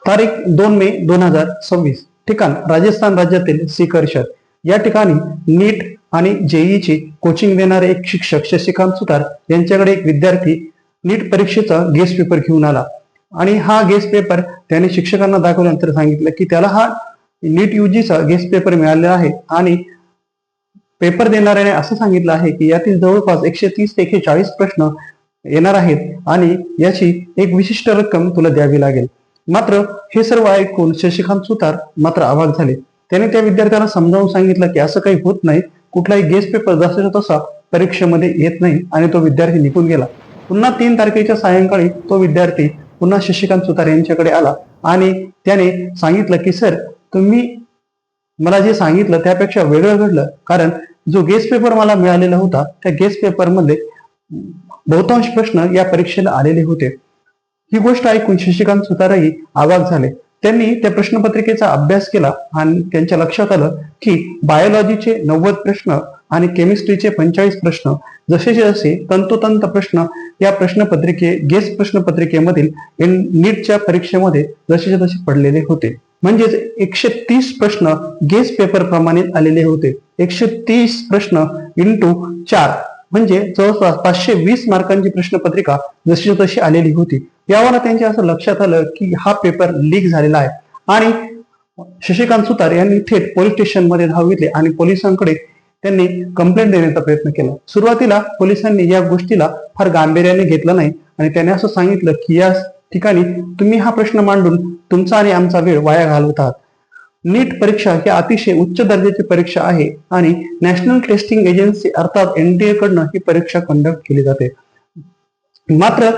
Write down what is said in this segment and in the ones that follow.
तारीख 2 मे 2026, ठिकाण राजस्थान राज्यातील सीकर शहर. या ठिकाणी नीट आणि जेईची कोचिंग देणारे एक शिक्षक शशिकांत सुतार यांच्याकडे एक विद्यार्थी नीट परीक्षेचा गेस्ट पेपर घेऊन आला आणि हा गेस्ट पेपर त्याने शिक्षकांना दाखवल्यानंतर सांगितलं की त्याला हा नीट यूजीचा गेस्ट पेपर मिळालेला आहे आणि पेपर देणाऱ्याने असं सांगितलं आहे की यातील जवळपास 130 ते 140 प्रश्न येणार आहेत आणि याची एक विशिष्ट रक्कम तुला द्यावी लागेल. मात्र हे सर्व ऐकून शशिकांत सुतार मात्र अवाक झाले. त्याने त्या विद्यार्थ्याला समजावून सांगितलं की असं काही होत नाही, कुठलाही गेस्ट पेपर जसा तसा परीक्षेमध्ये येत नाही आणि तो विद्यार्थी निघून गेला. पुन्हा 3 तारखेच्या सायंकाळी तो विद्यार्थी पुन्हा शशिकांत सुतार यांच्याकडे आला आणि त्याने सांगितलं की सर, तुम्ही मला जे सांगितलं त्यापेक्षा वेगळं घडलं, कारण जो गेस्ट पेपर मला मिळालेला होता त्या गेस्ट पेपर मध्ये बहुतांश प्रश्न या परीक्षेला आलेले होते. ही गोष्ट ऐकून शशिकांत सुतारही अवाक झाले. त्यांनी त्या प्रश्नपत्रिकेचा अभ्यास केला आणि त्यांच्या लक्षात आलं की बायोलॉजीचे 90 प्रश्न आणि केमिस्ट्रीचे 45 प्रश्न जसे जसे तंतोतंत प्रश्न या गेस्ट प्रश्नपत्रिकेमधील नीटच्या परीक्षेमध्ये जसे जसे पडलेले होते. म्हणजेच 130 प्रश्न गेस्ट पेपर प्रमाणे आलेले होते. 130 प्रश्न इंटू 4 म्हणजे जवळपास 520 मार्कांची प्रश्नपत्रिका जशी तशी आलेली होती. यावर त्यांच्या असं लक्षात आलं की हा पेपर लीक झालेला आहे आणि शशिकांत सुतार यांनी थेट पोलीस स्टेशन मध्ये धाव घेतली आणि पोलिसांकडे त्यांनी कंप्लेंट देण्याचा प्रयत्न केला. सुरुवातीला पोलिसांनी या गोष्टीला फार गांभीर्याने घेतलं नाही आणि त्याने असं सांगितलं की या ठिकाणी तुम्ही हा प्रश्न मांडून तुमचा आणि आमचा वेळ वाया घालवत आहात. नीट परीक्षा ही अतिशय उच्च दर्जाची परीक्षा आहे आणि नॅशनल टेस्टिंग एजन्सी अर्थात एनटीए कडनं ही परीक्षा कंडक्ट केली जाते. मात्र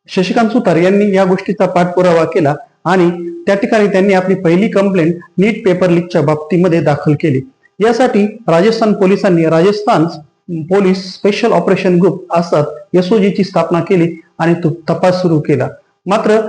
शशिकांत सुतार यांनी या गोष्टीचा पाठपुरावा केला आणि त्या ठिकाणी त्यांनी आपली पहिली कंप्लेंट नीट पेपर लीकच्या बाबतीमध्ये दाखल केली. यासाठी राजस्थान पोलिसांनी Rajasthan police special operation group अर्थात एसओजी ची स्थापना केली आणि तो तपास सुरू केला. मात्र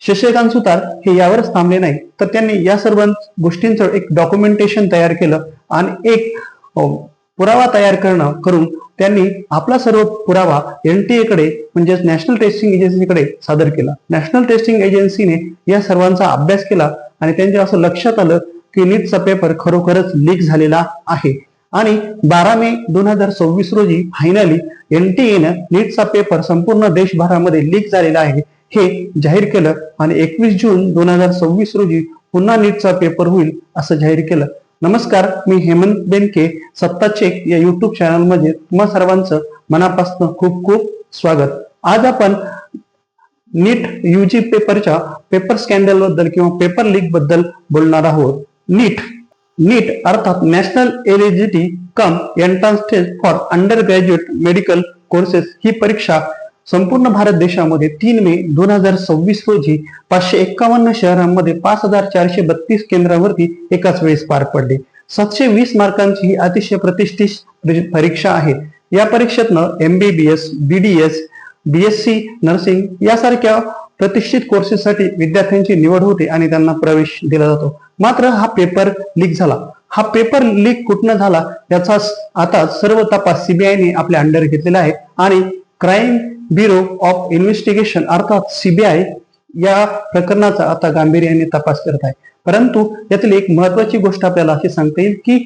शशिकांत सुतार हे यावरच थांबले नाही, तर त्यांनी या सर्व गोष्टींचं एक डॉक्युमेंटेशन तयार केलं आणि एक पुरावा तयार करून त्यांनी आपला सर्व पुरावा एनटीए कडे म्हणजेच नॅशनल टेस्टिंग एजन्सीकडे सादर केला. नॅशनल टेस्टिंग एजन्सीने या सर्वांचा अभ्यास केला आणि त्यांच्या असं लक्षात आलं की नीटचा पेपर खरोखरच लीक झालेला आहे आणि 12 मे 2026 रोजी फायनली एनटीएनं नीटचा पेपर संपूर्ण देशभरामध्ये लीक झालेला आहे हे जाहीर केलं आणि 21 जून 2026 रोजी पुन्हा नीटचा पेपर होईल असं जाहीर केलं. नमस्कार, मी हेमंत बेनके, सत्ता चेक या युट्यूब चॅनल मध्ये तुम्हा सर्वांचं मनापासून खूप खूप स्वागत. आज आपण नीट यूजी पेपरच्या पेपर स्कॅन्डल बद्दल किंवा पेपर लीक बद्दल बोलणार आहोत. नीट अर्थात national eligibility cum entrance test for undergraduate medical courses ही परीक्षा संपूर्ण भारत देशामध्ये 3 मे 2026 रोजी 551 शहरांमध्ये 5432 केंद्रावरती एकाच वेळेस पार पडली. 720 मार्कांची ही अतिशय प्रतिष्ठित परीक्षा आहे. या परीक्षेतनं MBBS, BDS, BSc नर्सिंग यासारख्या प्रतिष्ठित कोर्सेससाठी विद्यार्थ्यांची निवड होते आणि त्यांना प्रवेश दिला जातो. मात्र हा पेपर लीक झाला. हा पेपर लीक कुठनं झाला याचा आता सर्व तपास सीबीआयने आपल्या अंडर घेतलेला आहे आणि क्राईम ब्युरो ऑफ इन्व्हेस्टिगेशन अर्थात सीबीआय या प्रकरणाचा आता गांभीर्याने तपास करत आहे. परंतु यातील एक महत्वाची गोष्ट आपल्याला अशी सांगता येईल की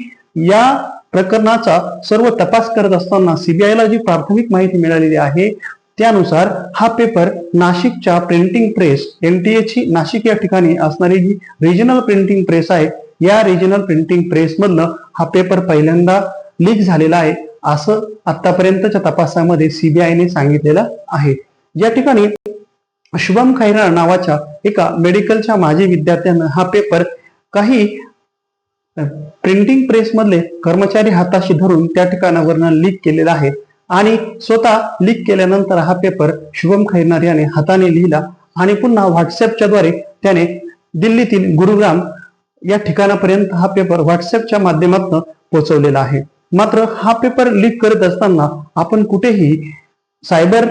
या प्रकरणाचा सर्व तपास करत असताना सीबीआयला जी प्राथमिक माहिती मिळालेली आहे त्यानुसार हा पेपर नाशिकच्या प्रिंटिंग प्रेस एनटीएची नाशिक या ठिकाणी असणारी जी रिजनल प्रिंटिंग प्रेस आहे या रिजनल प्रिंटिंग प्रेस मधनं हा पेपर पहिल्यांदा लीक झालेला आहे असं आतापर्यंतच्या तपासामध्ये सीबीआयने सांगितलेलं आहे. या ठिकाणी शुभम खैरा नावाच्या एका मेडिकलच्या माजी विद्यार्थ्यानं हा पेपर काही प्रिंटिंग प्रेस मधले कर्मचारी हाताशी धरून त्या ठिकाणावरनं लीक केलेला आहे आणि स्वतः लीक केल्यानंतर हा पेपर शुभम खैरनार याने हाताने लिहिला आणि पुन्हा व्हॉट्सअपच्या द्वारे त्याने दिल्लीतील गुरुग्राम या ठिकाणापर्यंत हा पेपर व्हॉट्सअपच्या माध्यमातून पोहोचवलेला आहे. मात्र हा पेपर लीक करत असताना आपण कुठेही सायबर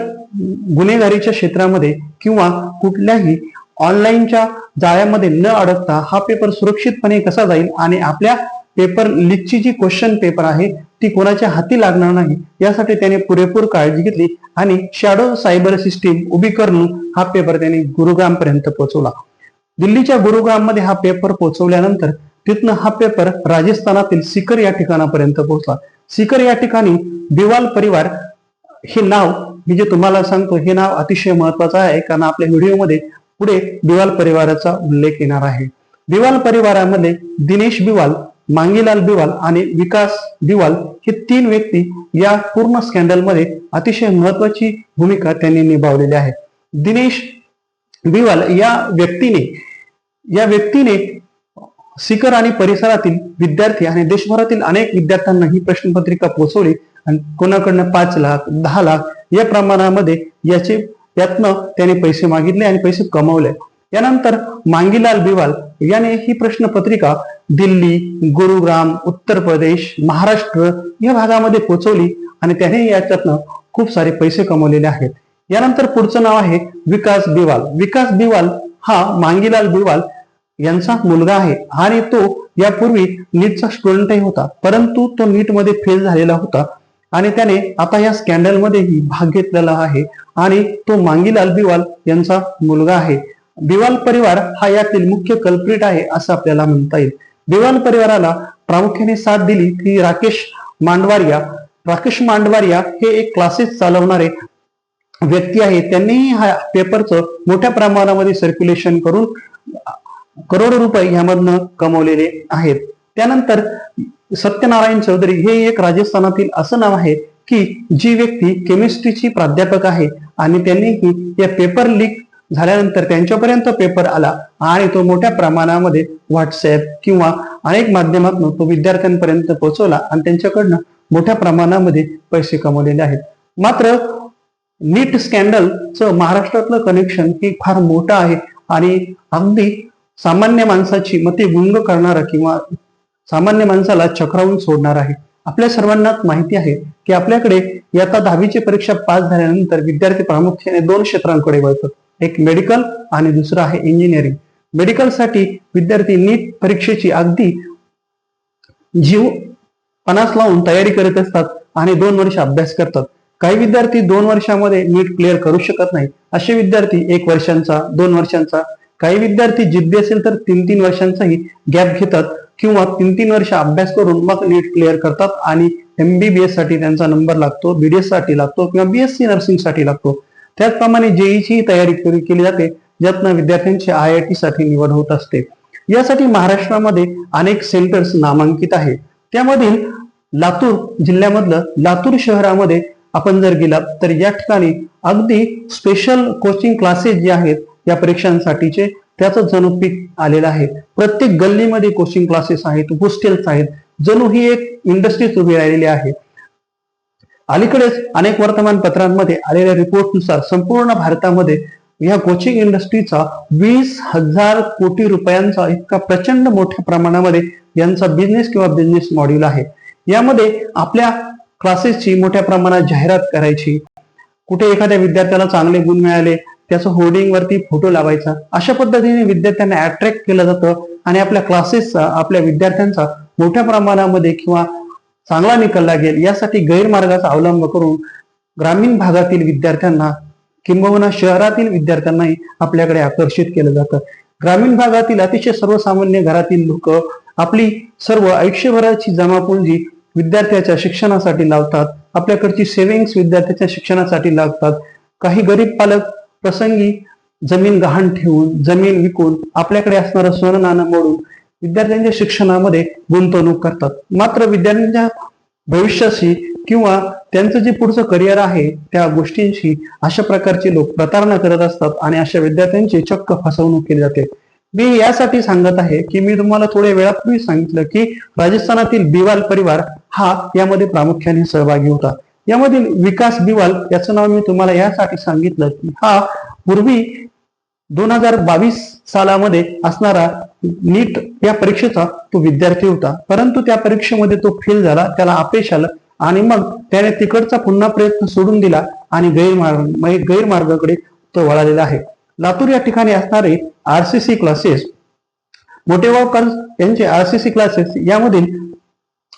गुन्हेगारीच्या क्षेत्रामध्ये किंवा कुठल्याही ऑनलाईनच्या जाळ्यामध्ये न अडकता हा पेपर सुरक्षितपणे कसा जाईल आणि आपल्या पेपर लीकची जी क्वेश्चन पेपर आहे ती कोणाच्या हाती लागणार नाही यासाठी त्याने पुरेपूर काळजी घेतली आणि शॅडो सायबर सिस्टीम उभी करून हा पेपर त्याने गुरुग्राम पर्यंत पोहोचवला. दिल्लीच्या गुरुग्राममध्ये हा पेपर पोहोचवल्यानंतर तिथनं हा पेपर राजस्थानातील सिकर या ठिकाणापर्यंत पोहोचला. सिकर या ठिकाणी बिवाल परिवार हे नाव, मी जे तुम्हाला सांगतो हे नाव अतिशय महत्वाचं आहे, कारण आपल्या व्हिडिओमध्ये पुढे बिवाल परिवाराचा उल्लेख येणार आहे. बिवाल परिवारामध्ये दिनेश बिवाल, मांगीलाल बिवाल आणि विकास बिवाल हे 3 व्यक्ती या पूर्ण स्कॅन्डलमध्ये अतिशय महत्वाची भूमिका त्यांनी निभावलेली आहे. दिनेश बिवाल या व्यक्तीने सिकर आणि परिसरातील विद्यार्थी आणि देशभरातील अनेक विद्यार्थ्यांना ही प्रश्नपत्रिका पोहोचवली आणि कोणाकडनं 5 लाख 10 लाख या प्रमाणामध्ये यातनं त्याने पैसे मागितले आणि पैसे कमवले. यानंतर मांगीलाल बिवाल याने ही प्रश्नपत्रिका दिल्ली, गुरुग्राम, उत्तर प्रदेश, महाराष्ट्र या भागामध्ये पोहोचवली आणि त्याने याच्यातनं खूप सारे पैसे कमवलेले आहेत. यानंतर पुढचं नाव आहे विकास बिवाल. विकास बिवाल हा मांगीलाल बिवाल यांचा मुलगा आहे आणि तो यापूर्वी नीटचा स्टुडंटही होता, परंतु तो नीटमध्ये फेल झालेला होता आणि त्याने आता या स्कॅन्डलमध्येही भाग घेतलेला आहे आणि तो मांगीलाल बिवाल यांचा मुलगा आहे. बिवाल परिवार हा यातील मुख्य कल्प्रिट आहे असं आपल्याला म्हणता येईल. बिवाल परिवाराला प्रामुख्याने साथ दिली ती राकेश मांडवारिया हे एक क्लासेस चालवणारे व्यक्ती आहे. त्यांनीही हा पेपरचं मोठ्या प्रमाणामध्ये सर्क्युलेशन करून करोडो रुपये यामधनं कमवलेले आहेत. त्यानंतर सत्यनारायण चौधरी हे एक राजस्थानातील असं नाव आहे की जी व्यक्ती केमिस्ट्रीची प्राध्यापक आहे आणि त्यांनीही या पेपर लीक झाल्यानंतर त्यांच्यापर्यंत पेपर आला आणि तो मोठ्या प्रमाणामध्ये व्हॉट्सअप किंवा अनेक माध्यमातून तो विद्यार्थ्यांपर्यंत पोहोचवला आणि त्यांच्याकडनं मोठ्या प्रमाणामध्ये पैसे कमवलेले आहेत. मात्र नीट स्कॅन्डलचं महाराष्ट्रातलं कनेक्शन हे फार मोठं आहे आणि अगदी सामान्य माणसाची मते गुंग करणारं किंवा सामान्य माणसाला चक्रावून सोडणार आहे. आपल्या सर्वांनाच माहिती आहे की आपल्याकडे इयत्ता 10वीची परीक्षा पास झाल्यानंतर विद्यार्थी प्रामुख्याने 2 क्षेत्रांकडे वळतात, एक मेडिकल आणि दुसरं आहे इंजिनिअरिंग. मेडिकलसाठी विद्यार्थी नीट परीक्षेची अगदी जीव पणास लावून तयारी करीत असतात आणि 2 वर्ष अभ्यास करतात. काही विद्यार्थी 2 वर्षामध्ये नीट क्लिअर करू शकत नाही, असे विद्यार्थी 1 वर्षांचा 2 वर्षांचा, काही विद्यार्थी जिद्दी असेल तर 3-3 वर्षांचाही गॅप घेतात किंवा 3-3 वर्ष अभ्यास करून मग नीट क्लिअर करतात आणि MBBS साठी त्यांचा नंबर लागतो, BDS साठी लागतो किंवा BSc नर्सिंग साठी लागतो. त्याचप्रमाणे जेईची तयारी केली जाते, ज्यातनं विद्यार्थ्यांची IIT साठी निवड होत असते. यासाठी महाराष्ट्रामध्ये अनेक सेंटर्स नामांकित आहेत. त्यामधील लातूर जिल्ह्यामधलं लातूर शहरामध्ये आपण जर गेलात तर या ठिकाणी अगदी स्पेशल कोचिंग क्लासेस जे आहेत या परीक्षांसाठीचे त्याचं जणू पीक आलेलं आहे. प्रत्येक गल्लीमध्ये कोचिंग क्लासेस आहेत, हॉस्टेल्स आहेत, जणू ही एक इंडस्ट्रीज उभी राहिलेली आहे. अलीकडेच अनेक वर्तमानपत्रांमध्ये आलेल्या रिपोर्टनुसार संपूर्ण भारतामध्ये या कोचिंग इंडस्ट्रीचा 20,000 कोटी रुपयांचा इतका प्रचंड मोठ्या प्रमाणामध्ये यांचा बिझनेस किंवा बिझनेस मॉड्यूल आहे. यामध्ये आपल्या क्लासेसची मोठ्या प्रमाणात जाहिरात करायची, कुठे एखाद्या विद्यार्थ्याला चांगले गुण मिळाले त्याचं होर्डिंग वरती फोटो लावायचा, अशा पद्धतीने विद्यार्थ्यांना अट्रॅक्ट केलं जातं आणि आपल्या क्लासेसचा आपल्या विद्यार्थ्यांचा मोठ्या प्रमाणामध्ये किंवा चांगला निकाल लागेल यासाठी गैरमार्गाचा अवलंब करून ग्रामीण भागातील विद्यार्थ्यांना किंबहुना शहरातील विद्यार्थ्यांनाही आपल्याकडे आकर्षित केलं जातं. ग्रामीण भागातील अतिशय सर्वसामान्य घरातील लोक आपली सर्व आयुष्यभराची जमापुंजी विद्यार्थ्याच्या शिक्षणासाठी लावतात, आपल्याकडची सेव्हिंग्स विद्यार्थ्याच्या शिक्षणासाठी लागतात. काही गरीब पालक प्रसंगी जमीन गहाण ठेवून, जमीन विकून, आपल्याकडे असणारं सोनं नाणं मोडून विद्यार्थ्यांच्या शिक्षणामध्ये गुंतवणूक करतात. मात्र विद्यार्थ्यांच्या भविष्याशी किंवा त्यांचं जे पुढचं करिअर आहे त्या गोष्टींशी अशा प्रकारचे लोक प्रतारणा करत असतात आणि अशा विद्यार्थ्यांची चक्क फसवणूक केली जाते. मी यासाठी सांगत आहे की मी तुम्हाला थोड्या वेळापूर्वी सांगितलं की राजस्थानातील बिवाल परिवार हा यामध्ये प्रामुख्याने सहभागी होता. यामधील विकास बिवाल याचं नाव मी तुम्हाला यासाठी सांगितलं की हा पूर्वी 2022 सालामध्ये असणारा नीट या परीक्षेचा तो विद्यार्थी होता, परंतु त्या परीक्षेमध्ये तो फेल झाला, त्याला अपयश आलं आणि मग त्याने तिकडचा पुन्हा प्रयत्न सोडून दिला आणि गैरमार्गाकडे तो वळालेला आहे. लातूर या ठिकाणी असणारे RCC क्लासेस, मोठेगावकर यांचे RCC क्लासेस, यामधील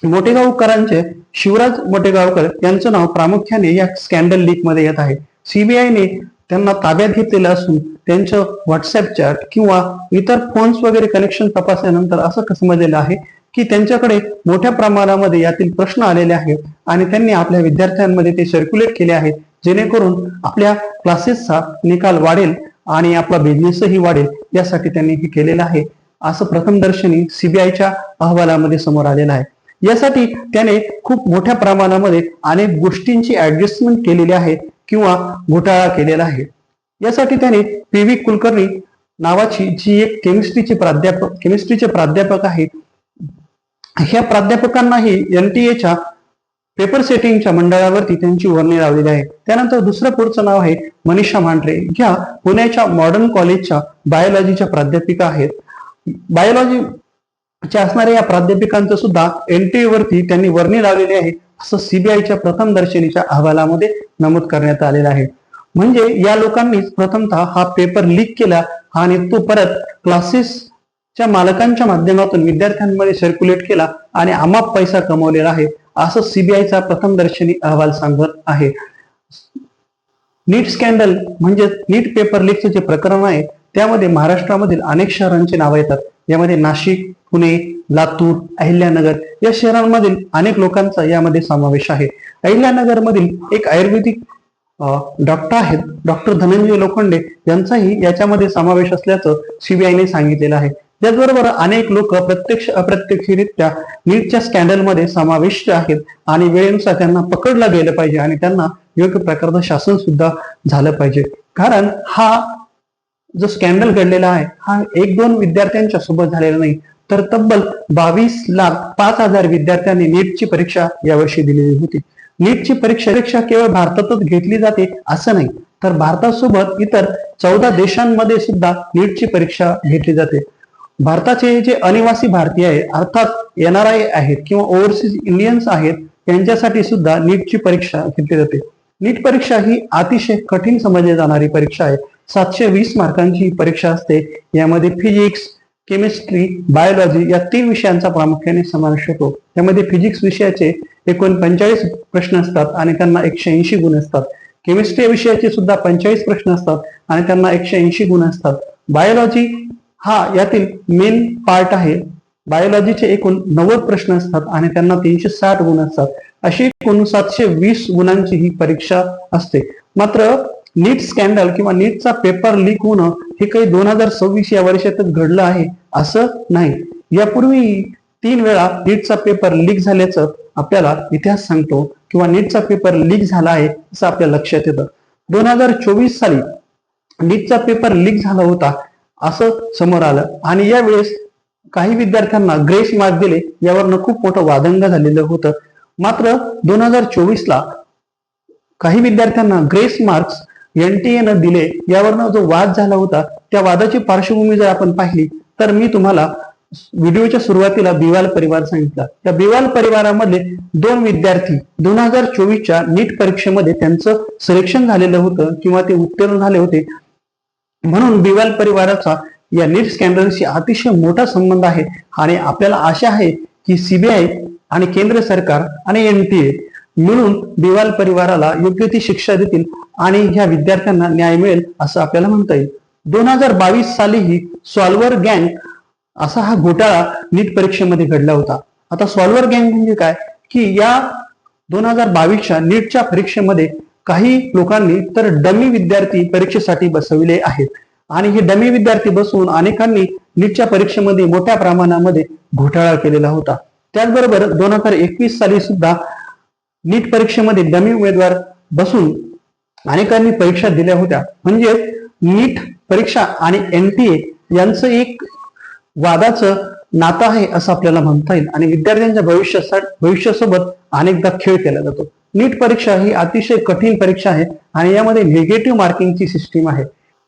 मोठेगावकरांचे शिवराज मोठेगावकर यांचं नाव प्रामुख्याने या स्कॅन्डल लीक मध्ये येत आहे. CBI ने त्यांना ताब्यात घेतलेलं असून त्यांचं व्हॉट्सअप चॅट किंवा इतर फोन्स वगैरे कनेक्शन तपासल्यानंतर असं समजलेलं आहे की त्यांच्याकडे मोठ्या प्रमाणामध्ये यातील प्रश्न आलेले आहेत आणि त्यांनी आपल्या विद्यार्थ्यांमध्ये ते सर्क्युलेट केले आहेत, जेणेकरून आपल्या क्लासेसचा निकाल वाढेल आणि आपला बिझनेसही वाढेल, यासाठी त्यांनी हे केलेलं आहे असं प्रथमदर्शनी सीबीआयच्या अहवालामध्ये समोर आलेलं आहे. यासाठी त्याने खूप मोठ्या प्रमाणामध्ये अनेक गोष्टींची ऍडजस्टमेंट केलेली आहे किंवा घोटाळा केलेला आहे. यासाठी त्याने पी.व्ही. कुलकर्णी नावाची जी एक केमिस्ट्रीचे प्राध्यापक आहेत, ह्या प्राध्यापकांनाही एनटीएच्या पेपर सेटिंगच्या मंडळावरती त्यांची वर्णी लावलेली आहे. त्यानंतर दुसरं पुढचं नाव आहे मनीषा मांढरे, ह्या पुण्याच्या मॉडर्न कॉलेजच्या बायोलॉजीच्या प्राध्यापिका आहेत. बायोलॉजीच्या असणाऱ्या या प्राध्यापिकांचं सुद्धा एनटीए वरती त्यांनी वर्णी लावलेली आहे असं सीबीआयच्या प्रथमदर्शनीच्या अहवालामध्ये नमूद करण्यात आलेलं आहे. म्हणजे या लोकांनी प्रथमतः हा पेपर लीक केला आणि तो परत क्लासेसच्या मालकांच्या माध्यमातून विद्यार्थ्यांमध्ये सर्क्युलेट केला आणि अमाप पैसा कमवलेला आहे असं सीबीआयचा प्रथमदर्शनी अहवाल सांगत आहे. नीट स्कॅन्डल म्हणजे नीट पेपर लीकचं जे प्रकरण आहे त्यामध्ये महाराष्ट्रामधील अनेक शहरांची नावे येतात. यामध्ये नाशिक, पुणे, लातूर, अहिल्यानगर या शहरांमधील अनेक लोकांचा यामध्ये समावेश आहे. अहिल्यानगर मधील एक आयुर्वेदिक डॉक्टर आहेत, डॉक्टर धनंजय लोखंडे, यांचाही याच्यामध्ये समावेश असल्याचं सीबीआयने सांगितलेलं आहे. त्याचबरोबर अनेक लोक प्रत्यक्ष अप्रत्यक्षरित्या नीटच्या स्कॅन्डलमध्ये समाविष्ट आहेत आणि वेळेनुसार त्यांना पकडलं गेलं पाहिजे आणि त्यांना योग्य प्रकारचं शासन सुद्धा झालं पाहिजे. कारण हा जो स्कॅन्डल घडलेला आहे हा 1-2 विद्यार्थ्यांच्या सोबत झालेला नाही, तर तब्बल 22,05,000 विद्यार्थ्यांनी नीटची परीक्षा यावर्षी दिलेली होती. नीटची परीक्षा केवळ भारतातच घेतली जाते असं नाही, तर भारतासोबत इतर 14 देशांमध्ये सुद्धा नीटची परीक्षा घेतली जाते. भारताचे जे अनिवासी भारतीय आहेत, अर्थात NRI आहेत किंवा ओव्हरसीज इंडियन्स आहेत, यांच्यासाठी सुद्धा नीटची परीक्षा घेतली जाते. नीट परीक्षा ही अतिशय कठीण समजली जाणारी परीक्षा आहे. 720 मार्कांची परीक्षा असते. यामध्ये फिजिक्स, केमिस्ट्री, बायोलॉजी या 3 विषयांचा प्रामुख्याने समावेश होतो. त्यामध्ये फिजिक्स विषयाचे एकूण 45 प्रश्न असतात आणि त्यांना 180 गुण असतात. केमिस्ट्री विषयाचे सुद्धा 45 प्रश्न असतात आणि त्यांना 180 गुण असतात. बायोलॉजी हा यातील मेन पार्ट आहे. बायोलॉजीचे एकूण 90 प्रश्न असतात आणि त्यांना 360 गुण असतात. अशी एकूण 720 गुणांची ही परीक्षा असते. मात्र नीट स्कॅन्डल किंवा नीटचा पेपर लीक होणं हे काही 2026 या वर्षातच घडलं आहे असं नाही. यापूर्वी 3 वेळा नीटचा पेपर लीक झाल्याचं आपल्याला इतिहास सांगतो किंवा नीटचा पेपर लीक झाला आहे असं आपल्या लक्षात येतं. 2024 साली नीटचा पेपर लीक झाला होता असं समोर आलं आणि यावेळेस काही विद्यार्थ्यांना ग्रेस मार्क दिले, यावरनं खूप मोठं वादंग झालेलं होतं. मात्र 2024ला काही विद्यार्थ्यांना ग्रेस मार्क्स एनटीएनं दिले, यावरनं जो वाद झाला होता त्या वादाची पार्श्वभूमी जर आपण पाहिली तर मी तुम्हाला व्हिडिओच्या सुरुवातीला बिवाल परिवार सांगितला. त्या बिवाल परिवारामध्ये 2 विद्यार्थी 2024च्या नीट परीक्षेमध्ये त्यांचं सिलेक्शन झालेलं होतं किंवा ते उत्तीर्ण झाले होते. म्हणून बिवाल परिवाराचा या नीट स्कॅन्डलशी अतिशय मोठा संबंध आहे आणि आपल्याला आशा आहे की सीबीआय आणि केंद्र सरकार आणि एनटीए मिळून बिवाल परिवाराला योग्य ती शिक्षा देतील आणि ह्या विद्यार्थ्यांना न्याय मिळेल असं आपल्याला म्हणता येईल. 2022 सालीही सॉल्व्हर गँग असा हा घोटाळा नीट परीक्षेमध्ये घडला होता. आता सॉल्व्हर गँग म्हणजे काय की या 2022च्या नीटच्या परीक्षेमध्ये काही लोकांनी तर डमी विद्यार्थी परीक्षेसाठी बसविले आहेत आणि हे डमी विद्यार्थी बसवून अनेकांनी नीटच्या परीक्षेमध्ये मोठ्या प्रमाणामध्ये घोटाळा केलेला होता. त्याचबरोबर 2021 साली सुद्धा नीट परीक्षेमध्ये डमी उमेदवार बसून अनेकांनी परीक्षा दिल्या होत्या. म्हणजे नीट परीक्षा आणि एनटीए यांचं एक वादाचं नातं आहे असं आपल्याला म्हणता येईल आणि विद्यार्थ्यांच्या भविष्यासोबत अनेकदा खेळ केला जातो. नीट परीक्षा ही अतिशय कठीण परीक्षा आहे आणि यामध्ये निगेटिव्ह मार्किंगची सिस्टीम आहे.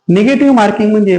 निगेटिव्ह मार्किंग म्हणजे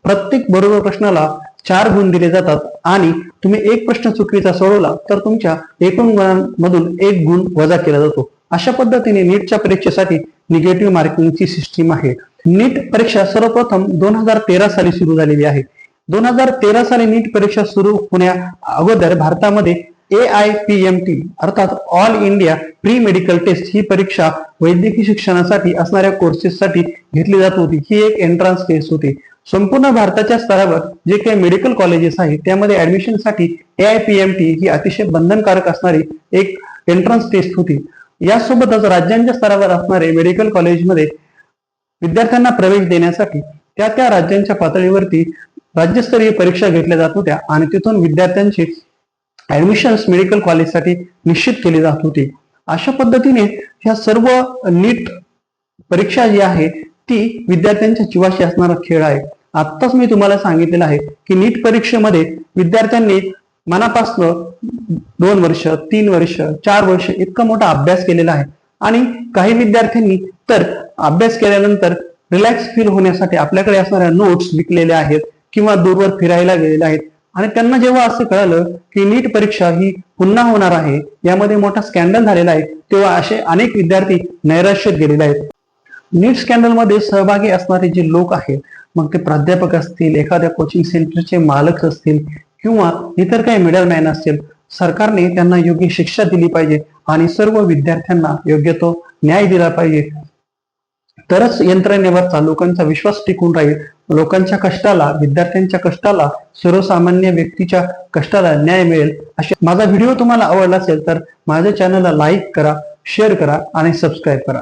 प्रत्येक बरोबर प्रश्नाला 4 गुण दिले जातात आणि तुम्ही एक प्रश्न चुकीचा सोडवला तर तुमच्या एकूण गुणांमधून 1 गुण वजा केला जातो. अशा पद्धतीने नीटच्या परीक्षेसाठी निगेटिव्ह मार्किंगची सिस्टीम आहे. नीट परीक्षा सर्वप्रथम 2013 साली सुरू झालेली आहे. 2013 साली नीट परीक्षा सुरू होण्या अगोदर भारतामध्ये AIPMT अर्थात all India pre medical test ही परीक्षा वैद्यकीय शिक्षणासाठी असणाऱ्या कोर्सेससाठी घेतली जात होती. ही एक एंट्रन्स टेस्ट होती. संपूर्ण भारताच्या स्तरावर जे काही मेडिकल कॉलेजेस आहेत त्यामध्ये ऍडमिशनसाठी AIPMT ही अतिशय बंधनकारक असणारी एक एंट्रन्स टेस्ट होती. यासोबतच राज्यांच्या स्तरावर असणारे मेडिकल कॉलेजमध्ये विद्यार्थ्यांना प्रवेश देण्यासाठी त्या राज्यांच्या पातळीवरती राज्यस्तरीय परीक्षा घेतल्या जात होत्या आणि तिथून विद्यार्थ्यांची ऍडमिशन्स मेडिकल कॉलेजसाठी निश्चित केली जात होती. अशा पद्धतीने ह्या सर्व नीट परीक्षा जी आहे ती विद्यार्थ्यांच्या जीवाशी असणारा खेळ आहे. आत्ताच मी तुम्हाला सांगितलेलं आहे की नीट परीक्षेमध्ये विद्यार्थ्यांनी मनापासनं 2 वर्ष, 3 वर्ष, 4 वर्ष इतका मोठा अभ्यास केलेला आहे आणि काही विद्यार्थ्यांनी तर अभ्यास केल्यानंतर रिलॅक्स फील होण्यासाठी आपल्याकडे असणाऱ्या नोट्स विकलेल्या आहेत किंवा दूरवर फिरायला गेलेल्या आहेत आणि त्यांना जेव्हा असं कळालं की नीट परीक्षा ही पुन्हा होणार आहे, यामध्ये मोठा स्कॅन्डल झालेला आहे, तेव्हा असे अनेक विद्यार्थी नैराश्यात गेलेले आहेत. नीट स्कॅन्डल मध्ये सहभागी असणारे जे लोक आहेत, मग ते प्राध्यापक असतील, एखाद्या कोचिंग सेंटरचे मालक असतील किंवा इतर काही मिडलमॅन असतील, सरकारने त्यांना योग्य शिक्षा दिली पाहिजे आणि सर्व विद्यार्थ्यांना योग्य तो न्याय दिला पाहिजे. तरच यंत्रणेवरचा लोकांचा विश्वास टिकून राहील. लोकांच्या कष्टाला, विद्यार्थ्यांच्या कष्टाला, सर्वसामान्य व्यक्तीच्या कष्टाला न्याय मिळेल. असे माझा व्हिडिओ तुम्हाला आवडला असेल तर माझ्या चॅनलला लाईक करा, शेअर करा आणि सबस्क्राईब करा.